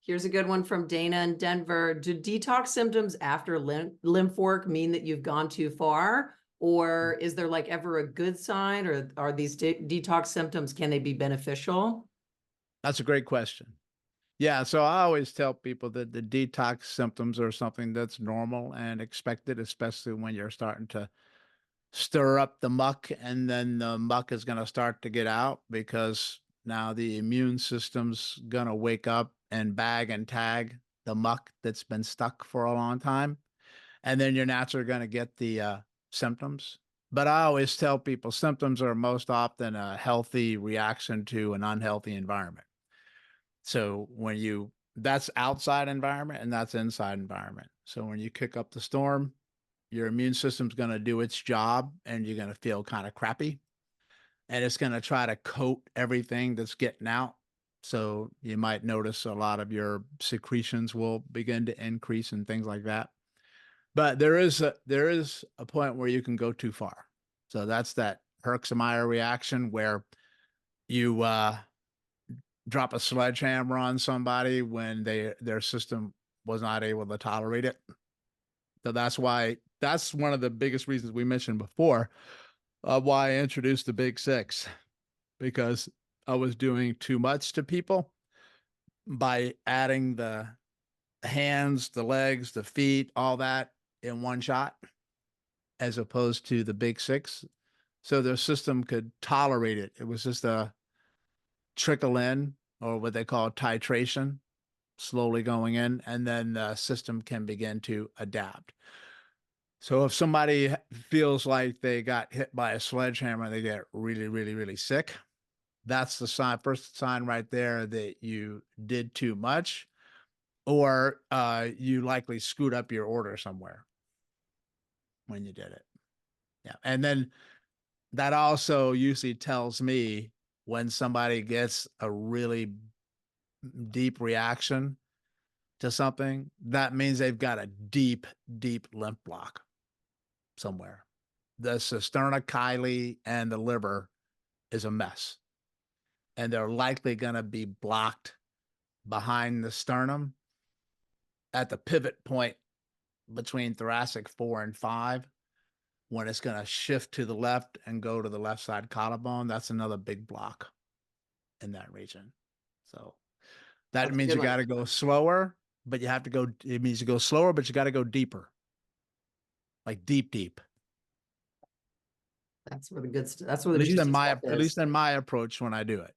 Here's a good one from Dana in Denver. Do detox symptoms after lymph work mean that you've gone too far? Or is there like ever a good sign, or are these detox symptoms, can they be beneficial? That's a great question. Yeah, so I always tell people that the detox symptoms are something that's normal and expected, especially when you're starting to stir up the muck and then the muck is going to start to get out because now the immune system's going to wake up and bag and tag the muck that's been stuck for a long time. And then you're naturally going to get the symptoms. But I always tell people symptoms are most often a healthy reaction to an unhealthy environment. So that's outside environment and that's inside environment. So when you kick up the storm, your immune system's going to do its job and you're going to feel kind of crappy and it's going to try to coat everything that's getting out. So you might notice a lot of your secretions will begin to increase and things like that. But there is a point where you can go too far. So that's that Herxheimer reaction where you drop a sledgehammer on somebody when their system was not able to tolerate it. So that's one of the biggest reasons we mentioned before why I introduced the Big Six, because I was doing too much to people by adding the hands, the legs, the feet, all that in one shot, as opposed to the Big Six. So their system could tolerate it. It was just a trickle in, or what they call titration, slowly going in, and then the system can begin to adapt. So if somebody feels like they got hit by a sledgehammer, they get really, really, really sick. That's the first sign right there that you did too much, or you likely screwed up your order somewhere when you did it. Yeah. And then that also usually tells me when somebody gets a really deep reaction to something, that means they've got a deep, deep lymph block somewhere. The cisterna chyli and the liver is a mess. And they're likely going to be blocked behind the sternum at the pivot point between thoracic 4 and 5. When it's going to shift to the left and go to the left side collarbone, that's another big block in that region. So that That's a means good you one. got to go slower, but you have to go, it means you go slower, but you got to go deeper, like deep, deep. That's where the good stuff. That's where the At least juicy in my, stuff at is. least in my approach when I do it.